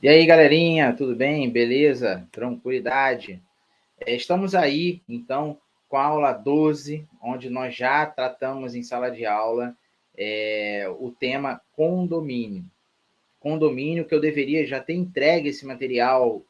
E aí, galerinha, tudo bem? Beleza? Tranquilidade? Estamos aí, então, com a aula 12, onde nós já tratamos em sala de aula o tema condomínio. Condomínio que eu deveria já ter entregue esse material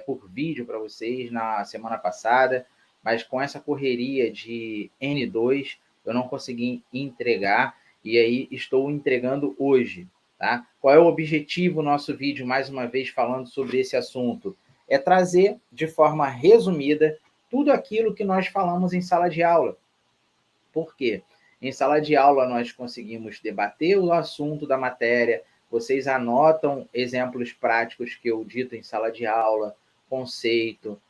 por vídeo para vocês na semana passada, mas com essa correria de N2 eu não consegui entregar e aí estou entregando hoje. Tá? Qual é o objetivo do nosso vídeo, mais uma vez falando sobre esse assunto? É trazer de forma resumida tudo aquilo que nós falamos em sala de aula. Por quê? Em sala de aula nós conseguimos debater o assunto da matéria, vocês anotam exemplos práticos que eu dito em sala de aula, conceito.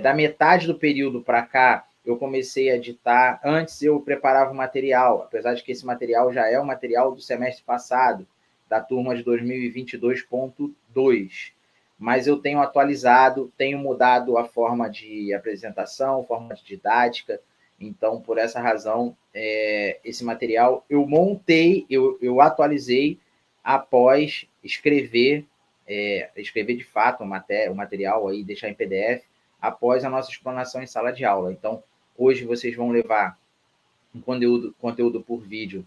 Da metade do período para cá, eu comecei a ditar. Antes eu preparava o material, apesar de que esse material já é o material do semestre passado, da turma de 2022.2. Mas eu tenho atualizado, tenho mudado a forma de apresentação, forma de didática. Então, por essa razão, esse material eu montei, eu atualizei após escrever de fato o material aí, deixar em PDF, após a nossa explanação em sala de aula. Então, hoje vocês vão levar um conteúdo por vídeo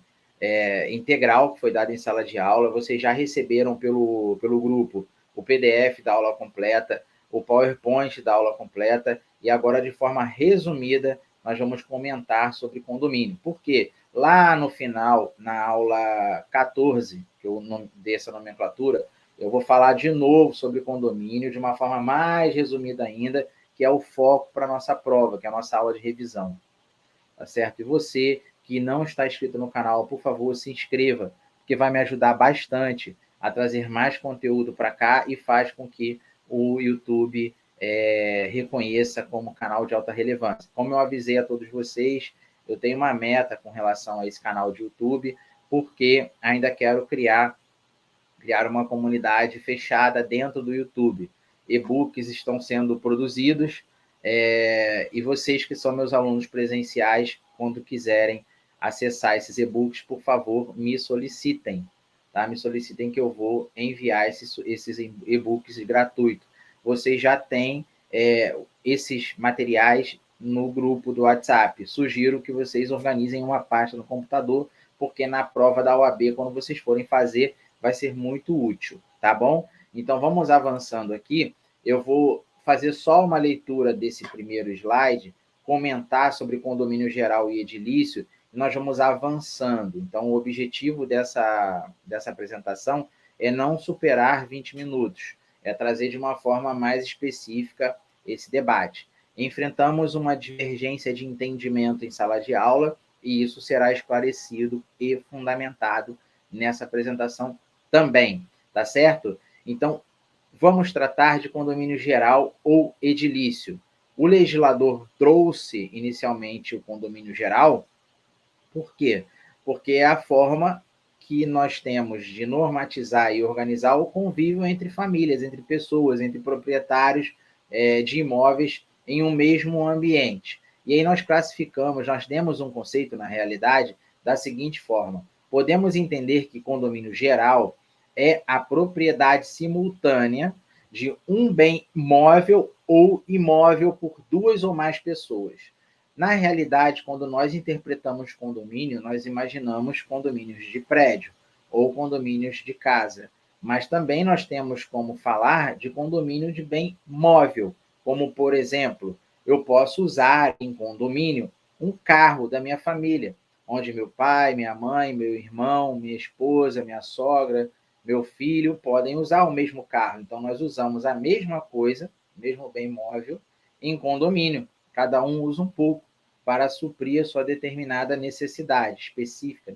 integral, que foi dado em sala de aula. Vocês já receberam pelo grupo o PDF da aula completa, o PowerPoint da aula completa, e agora, de forma resumida, nós vamos comentar sobre condomínio. Por quê? Lá no final, na aula 14, que eu dei essa nomenclatura, eu vou falar de novo sobre condomínio, de uma forma mais resumida ainda, que é o foco para a nossa prova, que é a nossa aula de revisão. Tá certo? E você que não está inscrito no canal, por favor, se inscreva, porque vai me ajudar bastante a trazer mais conteúdo para cá e faz com que o YouTube reconheça como canal de alta relevância. Como eu avisei a todos vocês, eu tenho uma meta com relação a esse canal de YouTube, porque ainda quero criar uma comunidade fechada dentro do YouTube. E-books estão sendo produzidos e vocês que são meus alunos presenciais, quando quiserem acessar esses e-books, por favor, me solicitem. Tá? Me solicitem que eu vou enviar esses e-books gratuitos. Vocês já têm esses materiais no grupo do WhatsApp. Sugiro que vocês organizem uma pasta no computador, porque na prova da OAB, quando vocês forem fazer, vai ser muito útil, tá bom? Então, vamos avançando aqui. Eu vou fazer só uma leitura desse primeiro slide, comentar sobre condomínio geral e edilício, e nós vamos avançando. Então, o objetivo dessa apresentação é não superar 20 minutos, é trazer de uma forma mais específica esse debate. Enfrentamos uma divergência de entendimento em sala de aula, e isso será esclarecido e fundamentado nessa apresentação também, tá certo? Então, vamos tratar de condomínio geral ou edilício. O legislador trouxe inicialmente o condomínio geral, por quê? Porque é a forma que nós temos de normatizar e organizar o convívio entre famílias, entre pessoas, entre proprietários de imóveis em um mesmo ambiente. E aí nós classificamos, nós temos um conceito, na realidade, da seguinte forma: podemos entender que condomínio geral é a propriedade simultânea de um bem móvel ou imóvel por duas ou mais pessoas. Na realidade, quando nós interpretamos condomínio, nós imaginamos condomínios de prédio ou condomínios de casa. Mas também nós temos como falar de condomínio de bem móvel, como, por exemplo, eu posso usar em condomínio um carro da minha família, onde meu pai, minha mãe, meu irmão, minha esposa, minha sogra, meu filho podem usar o mesmo carro. Então, nós usamos a mesma coisa, mesmo bem móvel, em condomínio. Cada um usa um pouco para suprir a sua determinada necessidade específica,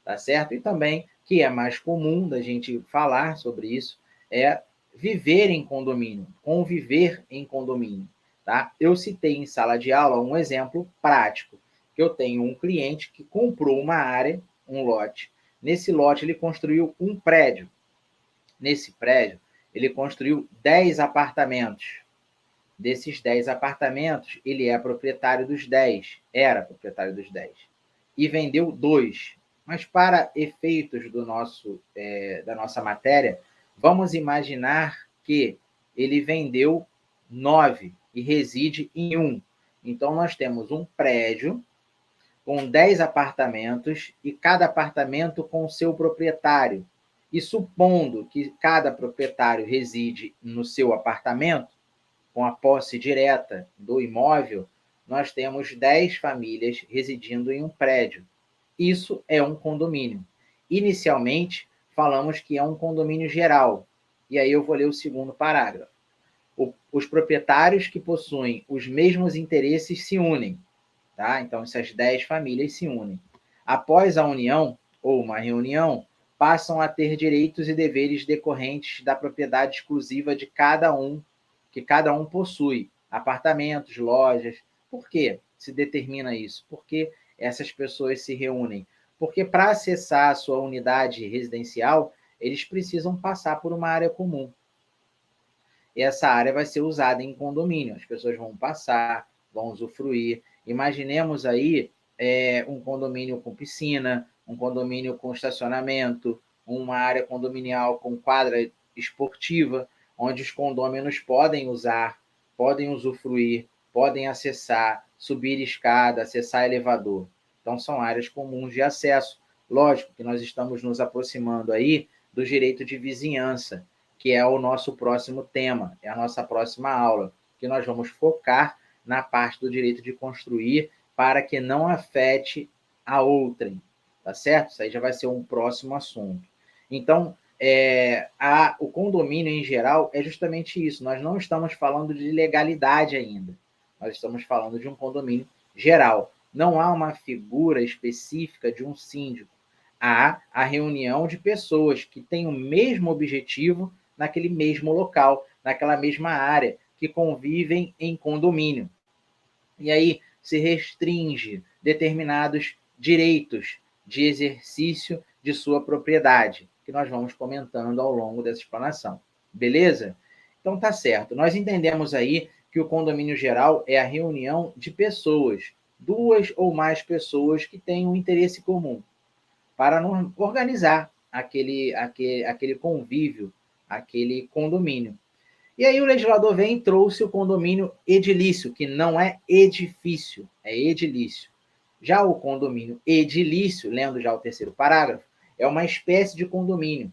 tá certo? E também, que é mais comum da gente falar sobre isso, é viver em condomínio, conviver em condomínio, tá? Eu citei em sala de aula um exemplo prático, que eu tenho um cliente que comprou uma área, um lote. Nesse lote, ele construiu um prédio. Nesse prédio, ele construiu 10 apartamentos. Desses 10 apartamentos, ele é proprietário dos 10, era proprietário dos 10, e vendeu 2. Mas para efeitos da nossa matéria, Vamos imaginar que ele vendeu 9 e reside em 1. Então, nós temos um prédio com 10 apartamentos e cada apartamento com seu proprietário. E supondo que cada proprietário reside no seu apartamento, com a posse direta do imóvel, nós temos 10 famílias residindo em um prédio. Isso é um condomínio. Inicialmente, falamos que é um condomínio geral. E aí eu vou ler o segundo parágrafo. Os proprietários que possuem os mesmos interesses se unem. Tá? Então, essas 10 famílias se unem. Após a união, ou uma reunião, passam a ter direitos e deveres decorrentes da propriedade exclusiva de cada um, que cada um possui. Apartamentos, lojas. Por que se determina isso? Porque essas pessoas se reúnem. Porque para acessar a sua unidade residencial, eles precisam passar por uma área comum. E essa área vai ser usada em condomínio. As pessoas vão passar, vão usufruir. Imaginemos aí um condomínio com piscina, um condomínio com estacionamento, uma área condominial com quadra esportiva, onde os condôminos podem usar, podem usufruir, podem acessar, subir escada, acessar elevador. Então, são áreas comuns de acesso. Lógico que nós estamos nos aproximando aí do direito de vizinhança, que é o nosso próximo tema, é a nossa próxima aula, que nós vamos focar na parte do direito de construir para que não afete a outrem, tá certo? Isso aí já vai ser um próximo assunto. Então, o condomínio em geral é justamente isso. Nós não estamos falando de legalidade ainda. Nós estamos falando de um condomínio geral. Não há uma figura específica de um síndico. Há a reunião de pessoas que têm o mesmo objetivo naquele mesmo local, naquela mesma área, que convivem em condomínio. E aí se restringe determinados direitos de exercício de sua propriedade, que nós vamos comentando ao longo dessa explanação. Beleza? Então tá certo. Nós entendemos aí que o condomínio geral é a reunião de pessoas, duas ou mais pessoas que têm um interesse comum, para organizar aquele convívio, aquele condomínio. E aí o legislador vem e trouxe o condomínio edilício, que não é edifício, é edilício. Já o condomínio edilício, lendo já o terceiro parágrafo, é uma espécie de condomínio.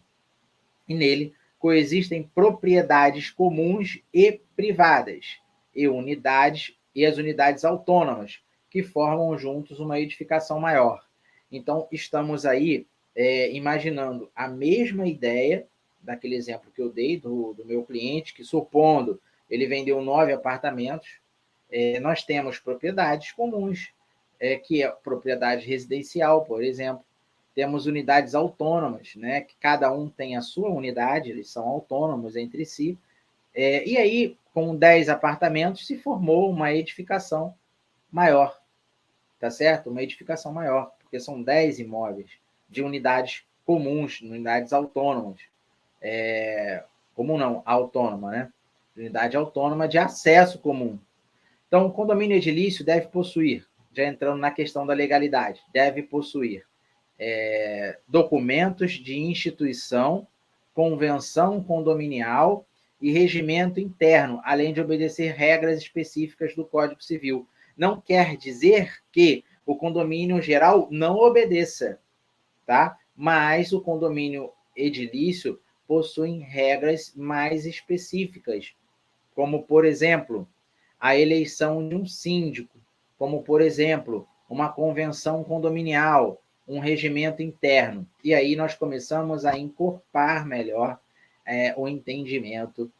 E nele coexistem propriedades comuns e privadas, e as unidades autônomas, que formam juntos uma edificação maior. Então, estamos aí imaginando a mesma ideia daquele exemplo que eu dei do meu cliente, que supondo ele vendeu 9 apartamentos, nós temos propriedades comuns, que é propriedade residencial, por exemplo. Temos unidades autônomas, né, que cada um tem a sua unidade, eles são autônomos entre si. E aí, com 10 apartamentos, se formou uma edificação maior, tá certo? Uma edificação maior, porque são 10 imóveis de unidades comuns, unidades autônomas. Comum não, autônoma, né? Unidade autônoma de acesso comum. Então, o condomínio edilício deve possuir, já entrando na questão da legalidade, deve possuir documentos de instituição, convenção condominial e regimento interno, além de obedecer regras específicas do Código Civil. Não quer dizer que o condomínio geral não obedeça, tá? Mas o condomínio edilício possui regras mais específicas, como, por exemplo, a eleição de um síndico, como, por exemplo, uma convenção condominial, um regimento interno. E aí nós começamos a encorpar melhor o entendimento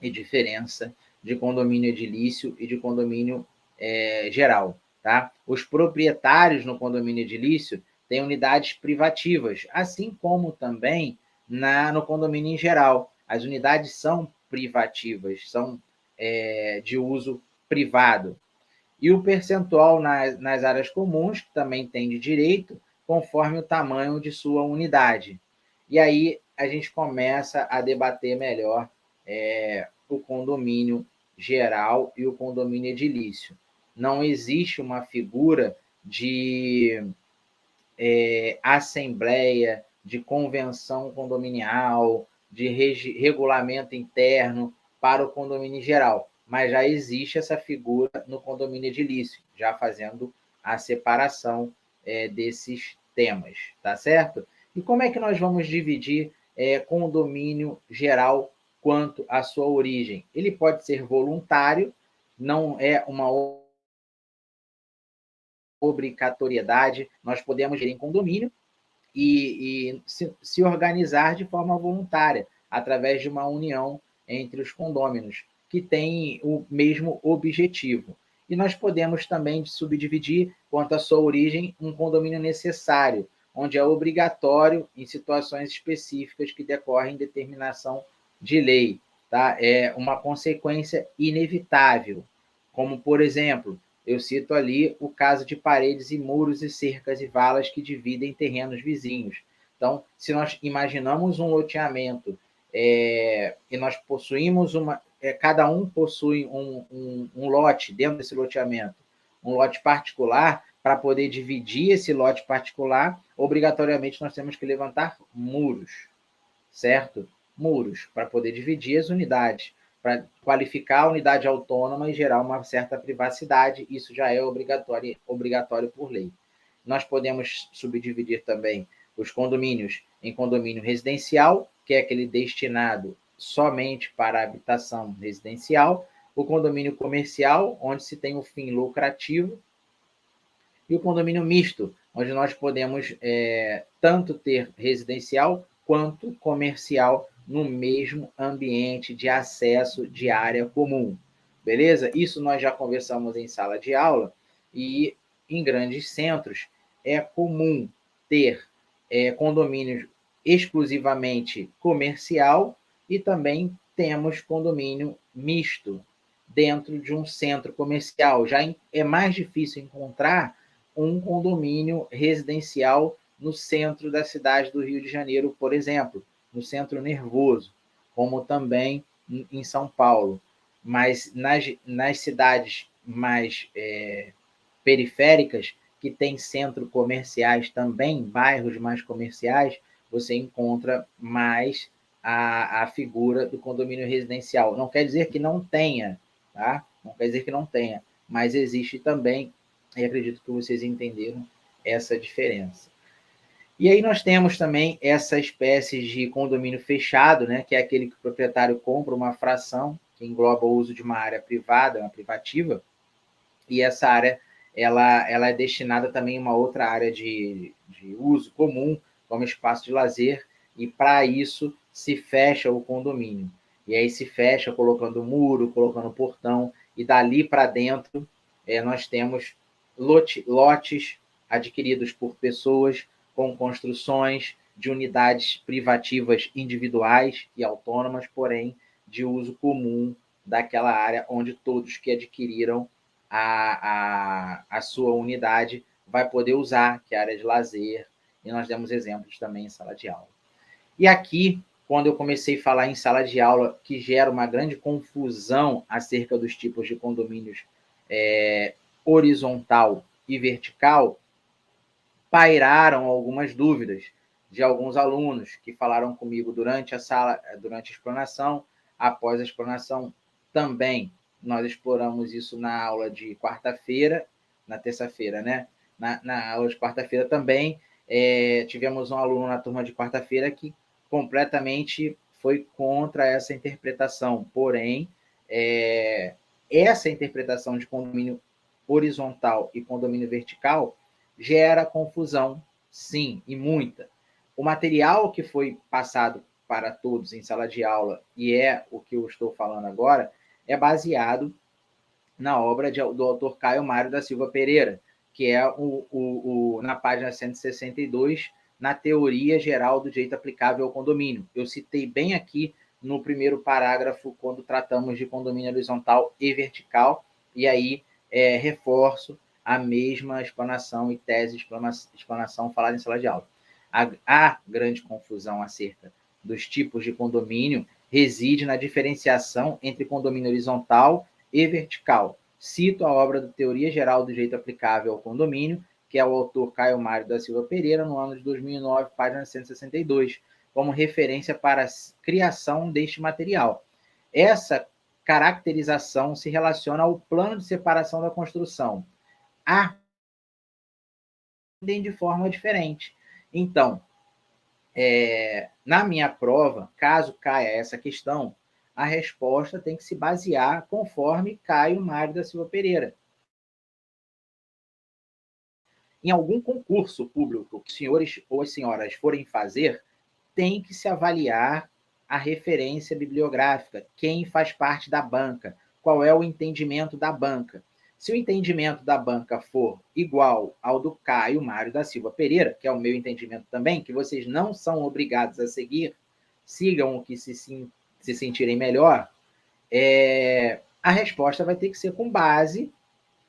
e diferença de condomínio edilício e de condomínio geral. Tá? Os proprietários no condomínio edilício têm unidades privativas, assim como também no condomínio em geral. As unidades são privativas, são de uso privado. E o percentual nas áreas comuns, que também tem de direito, conforme o tamanho de sua unidade. E aí a gente começa a debater melhor o condomínio geral e o condomínio edilício. Não existe uma figura de assembleia, de convenção condominial, de regulamento interno para o condomínio em geral, mas já existe essa figura no condomínio edilício, já fazendo a separação desses temas, tá certo? E como é que nós vamos dividir condomínio geral quanto à sua origem? Ele pode ser voluntário, não é uma obrigatoriedade, nós podemos ir em condomínio e se organizar de forma voluntária, através de uma união entre os condôminos, que têm o mesmo objetivo. E nós podemos também subdividir, quanto à sua origem, um condomínio necessário, onde é obrigatório em situações específicas que decorrem de determinação de lei. Tá? É uma consequência inevitável, como, por exemplo, eu cito ali o caso de paredes e muros e cercas e valas que dividem terrenos vizinhos. Então, se nós imaginamos um loteamento e nós possuímos cada um possui um lote dentro desse loteamento, um lote particular, para poder dividir esse lote particular, obrigatoriamente nós temos que levantar muros, certo? Muros, para poder dividir as unidades, para qualificar a unidade autônoma e gerar uma certa privacidade, isso já é obrigatório por lei. Nós podemos subdividir também os condomínios em condomínio residencial, que é aquele destinado somente para habitação residencial, o condomínio comercial, onde se tem um fim lucrativo, e o condomínio misto, onde nós podemos tanto ter residencial quanto comercial no mesmo ambiente de acesso de área comum. Beleza? Isso nós já conversamos em sala de aula e em grandes centros é comum ter condomínios exclusivamente comercial e também temos condomínio misto dentro de um centro comercial. Já é mais difícil encontrar um condomínio residencial no centro da cidade do Rio de Janeiro, por exemplo, no centro nervoso, como também em São Paulo. Mas nas cidades mais periféricas, que tem centros comerciais também, bairros mais comerciais, você encontra mais a figura do condomínio residencial. Não quer dizer que não tenha, tá? Não quer dizer que não tenha, mas existe também, e acredito que vocês entenderam essa diferença. E aí nós temos também essa espécie de condomínio fechado, né, que é aquele que o proprietário compra uma fração que engloba o uso de uma área privada, uma privativa, e essa área ela é destinada também a uma outra área de uso comum, como espaço de lazer, e para isso se fecha o condomínio. E aí se fecha colocando muro, colocando portão, e dali para dentro nós temos lotes adquiridos por pessoas com construções de unidades privativas individuais e autônomas, porém de uso comum daquela área onde todos que adquiriram a sua unidade vai poder usar, que é a área de lazer, e nós demos exemplos também em sala de aula. E aqui, quando eu comecei a falar em sala de aula, que gera uma grande confusão acerca dos tipos de condomínios horizontal e vertical, pairaram algumas dúvidas de alguns alunos que falaram comigo durante a explanação, após a explanação também. Nós exploramos isso na aula de quarta-feira, na terça-feira, né? Na aula de quarta-feira também, tivemos um aluno na turma de quarta-feira que completamente foi contra essa interpretação, porém, essa interpretação de condomínio horizontal e condomínio vertical gera confusão, sim, e muita. O material que foi passado para todos em sala de aula, e é o que eu estou falando agora, é baseado na obra do autor Caio Mário da Silva Pereira, que é na página 162, na teoria geral do direito aplicável ao condomínio. Eu citei bem aqui no primeiro parágrafo, quando tratamos de condomínio horizontal e vertical, e aí reforço a mesma explanação e tese de explanação falada em sala de aula. A grande confusão acerca dos tipos de condomínio reside na diferenciação entre condomínio horizontal e vertical. Cito a obra do Teoria Geral do Direito Aplicável ao Condomínio, que é o autor Caio Mário da Silva Pereira, no ano de 2009, página 162. como referência para a criação deste material. Essa caracterização se relaciona ao plano de separação da construção. De forma diferente. Então, na minha prova, caso caia essa questão, a resposta tem que se basear conforme Caio Mário da Silva Pereira. Em algum concurso público que os senhores ou as senhoras forem fazer, tem que se avaliar a referência bibliográfica, quem faz parte da banca, qual é o entendimento da banca. Se o entendimento da banca for igual ao do Caio Mário da Silva Pereira, que é o meu entendimento também, que vocês não são obrigados a seguir, sigam o que se sentirem melhor, a resposta vai ter que ser com base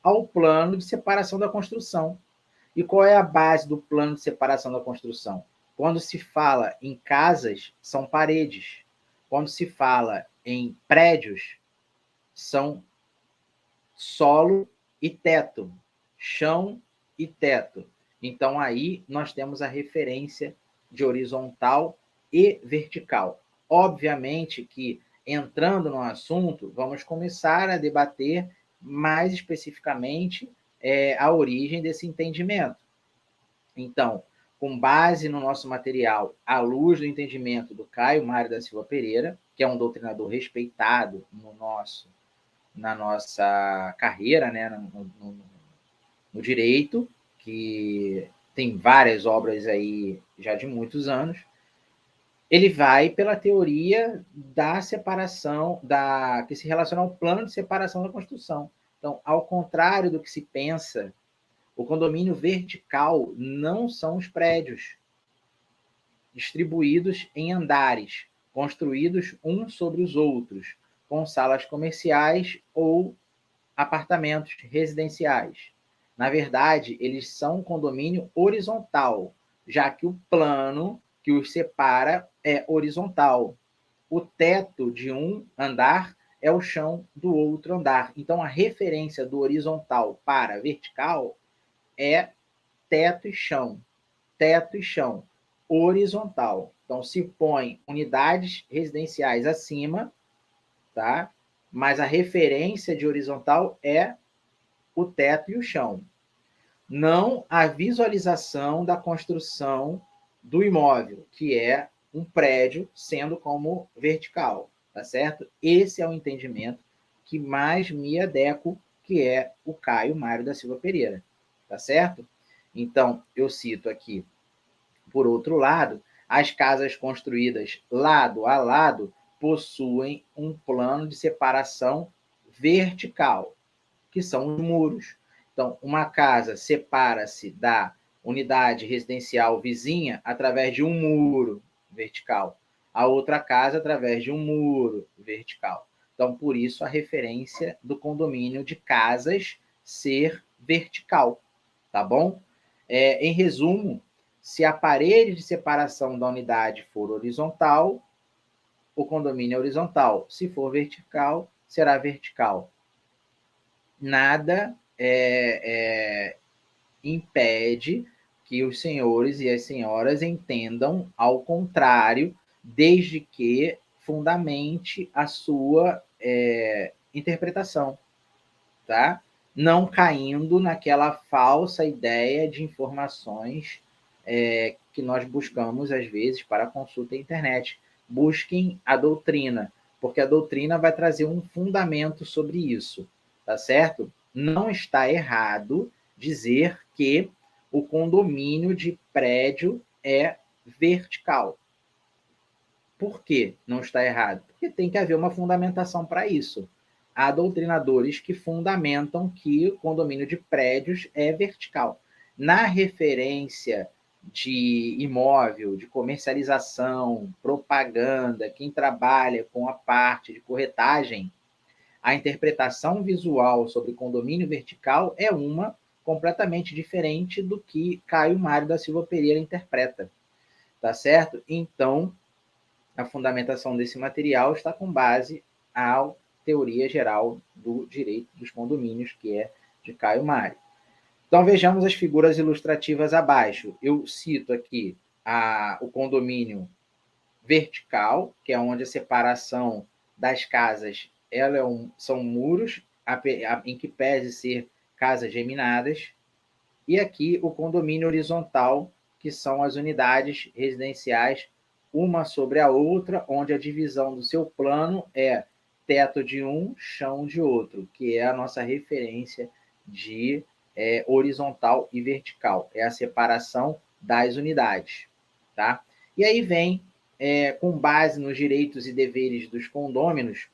ao plano de separação da construção. E qual é a base do plano de separação da construção? Quando se fala em casas, são paredes. Quando se fala em prédios, são solo e teto, chão e teto. Então, aí nós temos a referência de horizontal e vertical. Obviamente que, entrando no assunto, vamos começar a debater mais especificamente a origem desse entendimento. Então, com base no nosso material, à luz do entendimento do Caio Mário da Silva Pereira, que é um doutrinador respeitado na nossa carreira, né, no direito, que tem várias obras aí já de muitos anos, ele vai pela teoria da separação, que se relaciona ao plano de separação da construção. Então, ao contrário do que se pensa, o condomínio vertical não são os prédios distribuídos em andares, construídos uns sobre os outros, com salas comerciais ou apartamentos residenciais. Na verdade, eles são um condomínio horizontal, já que o plano que os separa é horizontal. O teto de um andar é o chão do outro andar. Então, a referência do horizontal para vertical é teto e chão. Teto e chão. Horizontal. Então, se põe unidades residenciais acima, tá? Mas a referência de horizontal é o teto e o chão. Não a visualização da construção do imóvel, que é um prédio sendo como vertical, tá certo? Esse é o entendimento que mais me adequo, que é o Caio Mário da Silva Pereira, tá certo? Então, eu cito aqui, por outro lado, as casas construídas lado a lado possuem um plano de separação vertical, que são os muros. Então, uma casa separa-se da unidade residencial vizinha através de um muro vertical, a outra casa através de um muro vertical. Então, por isso a referência do condomínio de casas ser vertical, tá bom? Em resumo, se a parede de separação da unidade for horizontal, o condomínio é horizontal. Se for vertical, será vertical. Nada impede que os senhores e as senhoras entendam ao contrário, desde que fundamente a sua interpretação, tá? Não caindo naquela falsa ideia de informações que nós buscamos, às vezes, para consulta à internet. Busquem a doutrina, porque a doutrina vai trazer um fundamento sobre isso, tá certo? Não está errado dizer que o condomínio de prédio é vertical. Por que não está errado? Porque tem que haver uma fundamentação para isso. Há doutrinadores que fundamentam que o condomínio de prédios é vertical. Na referência de imóvel, de comercialização, propaganda, quem trabalha com a parte de corretagem, a interpretação visual sobre condomínio vertical é uma completamente diferente do que Caio Mário da Silva Pereira interpreta, tá certo? Então, a fundamentação desse material está com base à teoria geral do direito dos condomínios, que é de Caio Mário. Então, vejamos as figuras ilustrativas abaixo. Eu cito aqui o condomínio vertical, que é onde a separação das casas são muros, em que pese ser casas geminadas, e aqui o condomínio horizontal, que são as unidades residenciais, uma sobre a outra, onde a divisão do seu plano é teto de um, chão de outro, que é a nossa referência de horizontal e vertical. É a separação das unidades. Tá? E aí vem, com base nos direitos e deveres dos condôminos,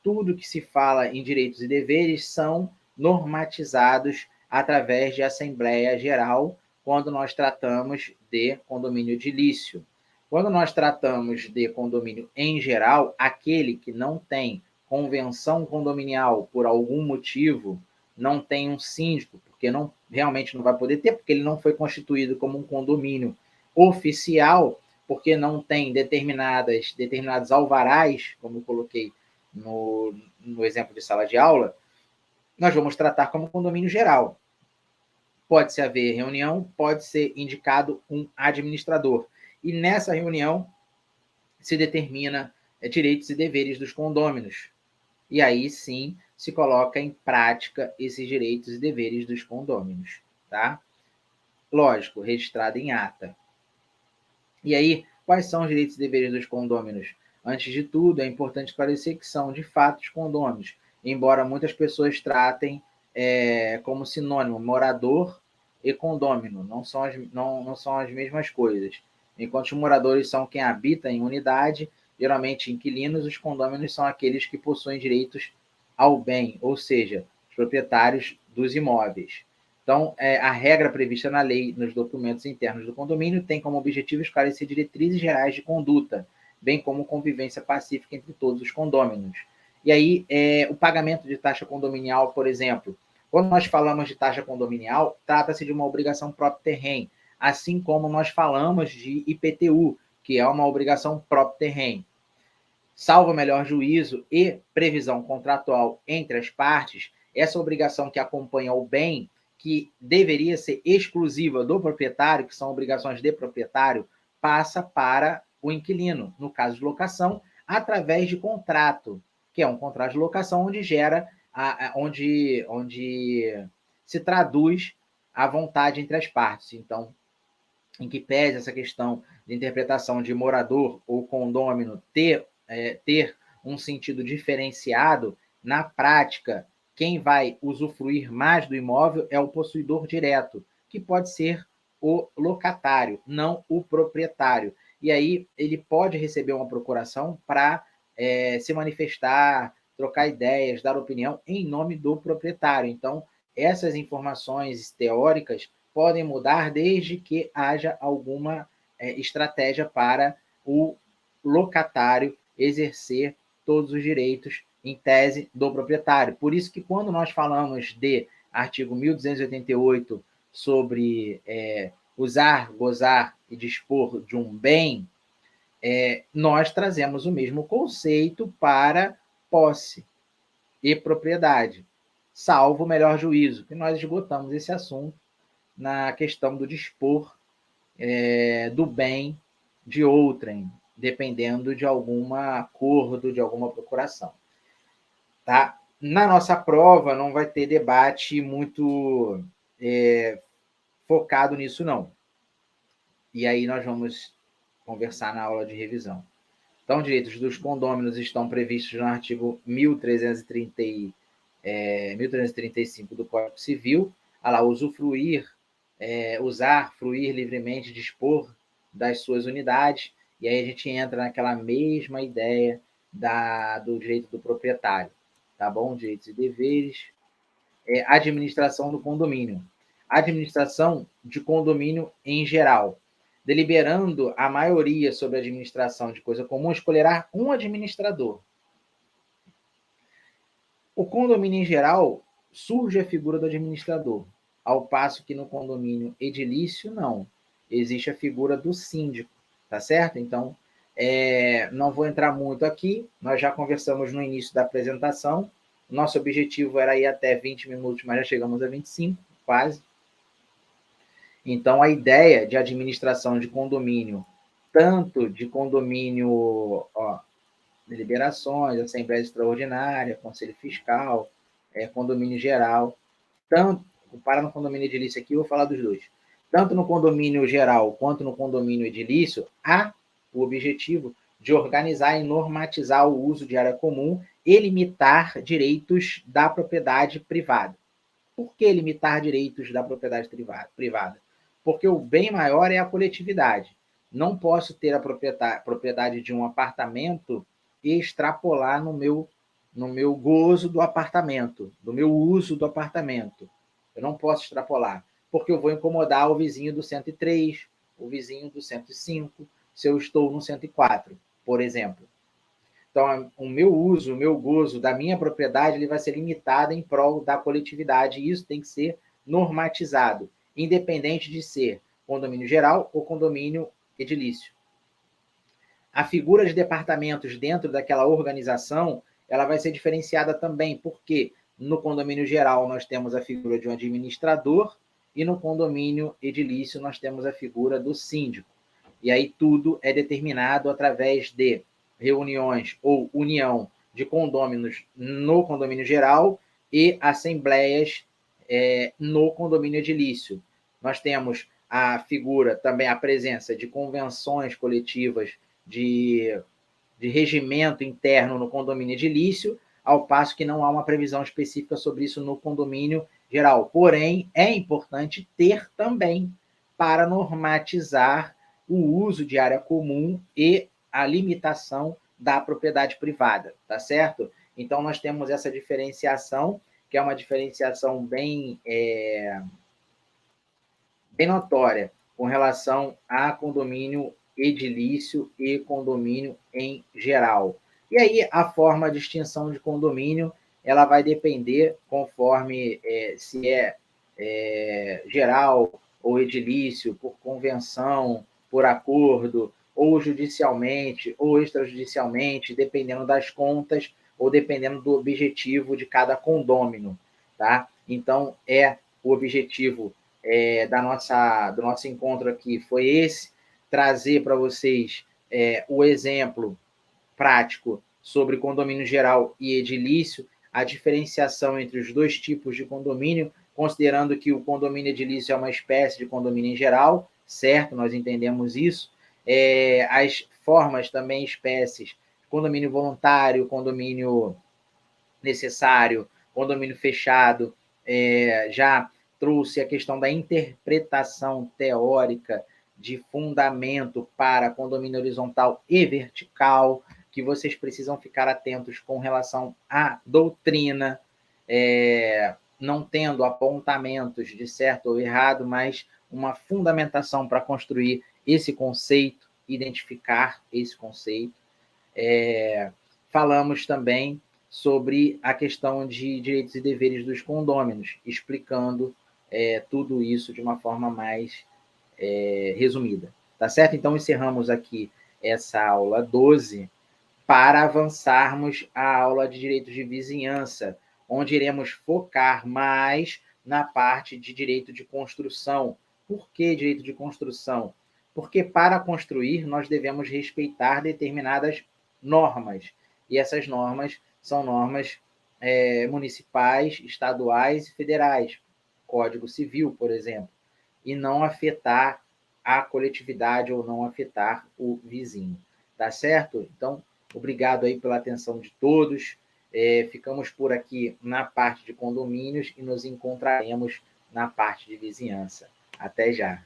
tudo que se fala em direitos e deveres são normatizados através de Assembleia Geral, quando nós tratamos de condomínio edilício. Quando nós tratamos de condomínio em geral, aquele que não tem convenção condominial por algum motivo, não tem um síndico, porque realmente não vai poder ter, porque ele não foi constituído como um condomínio oficial, porque não tem determinados alvarás, como eu coloquei no exemplo de sala de aula, nós vamos tratar como condomínio geral. Pode-se haver reunião, pode ser indicado um administrador. E nessa reunião se determina direitos e deveres dos condôminos. E aí sim se coloca em prática esses direitos e deveres dos condôminos. Tá? Lógico, registrado em ata. E aí, quais são os direitos e deveres dos condôminos? Antes de tudo, é importante esclarecer que são, de fato, os condôminos, embora muitas pessoas tratem como sinônimo morador e condômino, não são as mesmas coisas. Enquanto os moradores são quem habita em unidade, geralmente inquilinos, os condôminos são aqueles que possuem direitos ao bem, ou seja, os proprietários dos imóveis. Então, a regra prevista na lei, nos documentos internos do condomínio, tem como objetivo esclarecer diretrizes gerais de conduta, bem como convivência pacífica entre todos os condôminos. E aí, o pagamento de taxa condominial, por exemplo, quando nós falamos de taxa condominial, trata-se de uma obrigação próprio terreno, assim como nós falamos de IPTU, que é uma obrigação próprio terreno. Salvo melhor juízo e previsão contratual entre as partes, essa obrigação que acompanha o bem, que deveria ser exclusiva do proprietário, que são obrigações de proprietário, passa para o inquilino, no caso de locação, através de contrato, que é um contrato de locação onde onde se traduz a vontade entre as partes. Então, em que pese essa questão de interpretação de morador ou condômino ter um sentido diferenciado, na prática, quem vai usufruir mais do imóvel é o possuidor direto, que pode ser o locatário, não o proprietário. E aí ele pode receber uma procuração para se manifestar, trocar ideias, dar opinião em nome do proprietário. Então, essas informações teóricas podem mudar desde que haja alguma estratégia para o locatário exercer todos os direitos em tese do proprietário. Por isso que quando nós falamos de artigo 1288 sobre usar, gozar e dispor de um bem, nós trazemos o mesmo conceito para posse e propriedade, salvo o melhor juízo, que nós esgotamos esse assunto na questão do dispor do bem de outrem, dependendo de algum acordo, de alguma procuração. Tá? Na nossa prova não vai ter debate muito focado nisso, não. E aí nós vamos conversar na aula de revisão. Então, direitos dos condôminos estão previstos no artigo 1335 do Código Civil. Lá, usufruir, usar, fruir livremente, dispor das suas unidades. E aí a gente entra naquela mesma ideia do direito do proprietário. Tá bom? Direitos e deveres. Administração do condomínio. Administração de condomínio em geral. Deliberando a maioria sobre a administração de coisa comum, escolherá um administrador. O condomínio em geral surge a figura do administrador, ao passo que no condomínio edilício, não. Existe a figura do síndico, tá certo? Então, não vou entrar muito aqui, nós já conversamos no início da apresentação, nosso objetivo era ir até 20 minutos, mas já chegamos a 25, quase. Então, a ideia de administração de condomínio tanto de condomínio, deliberações, assembleia extraordinária, conselho fiscal, condomínio geral, tanto, para no condomínio edilício aqui, eu vou falar dos dois, tanto no condomínio geral quanto no condomínio edilício, há o objetivo de organizar e normatizar o uso de área comum e limitar direitos da propriedade privada. Por que limitar direitos da propriedade privada? Porque o bem maior é a coletividade. Não posso ter a propriedade de um apartamento e extrapolar no meu gozo do apartamento, do meu uso do apartamento. Eu não posso extrapolar, porque eu vou incomodar o vizinho do 103, o vizinho do 105, se eu estou no 104, por exemplo. Então, o meu uso, o meu gozo da minha propriedade, ele vai ser limitado em prol da coletividade, e isso tem que ser normatizado, independente de ser condomínio geral ou condomínio edilício. A figura de departamentos dentro daquela organização, ela vai ser diferenciada também, porque no condomínio geral nós temos a figura de um administrador e no condomínio edilício nós temos a figura do síndico. E aí tudo é determinado através de reuniões ou união de condôminos no condomínio geral e assembleias no condomínio edilício. Nós temos a figura, também a presença de convenções coletivas de regimento interno no condomínio edilício, ao passo que não há uma previsão específica sobre isso no condomínio geral. Porém, é importante ter também para normatizar o uso de área comum e a limitação da propriedade privada, tá certo? Então, nós temos essa diferenciação, que é uma diferenciação bem notória com relação a condomínio edilício e condomínio em geral. E aí, a forma de extinção de condomínio, ela vai depender conforme se geral ou edilício, por convenção, por acordo, ou judicialmente, ou extrajudicialmente, dependendo das contas ou dependendo do objetivo de cada condômino, tá? Então, o objetivo do nosso encontro aqui foi esse, trazer para vocês o exemplo prático sobre condomínio geral e edilício, a diferenciação entre os dois tipos de condomínio, considerando que o condomínio edilício é uma espécie de condomínio em geral, certo? Nós entendemos isso. As formas também, espécies, condomínio voluntário, condomínio necessário, condomínio fechado, já trouxe a questão da interpretação teórica de fundamento para condomínio horizontal e vertical, que vocês precisam ficar atentos com relação à doutrina, não tendo apontamentos de certo ou errado, mas uma fundamentação para construir esse conceito, identificar esse conceito. Falamos também sobre a questão de direitos e deveres dos condôminos, explicando tudo isso de uma forma mais resumida. Tá certo? Então, encerramos aqui essa aula 12 para avançarmos à aula de direitos de vizinhança, onde iremos focar mais na parte de direito de construção. Por que direito de construção? Porque para construir nós devemos respeitar determinadas normas, e essas normas são normas municipais, estaduais e federais, Código Civil, por exemplo, e não afetar a coletividade ou não afetar o vizinho. Tá certo? Então, obrigado aí pela atenção de todos. Ficamos por aqui na parte de condomínios e nos encontraremos na parte de vizinhança. Até já.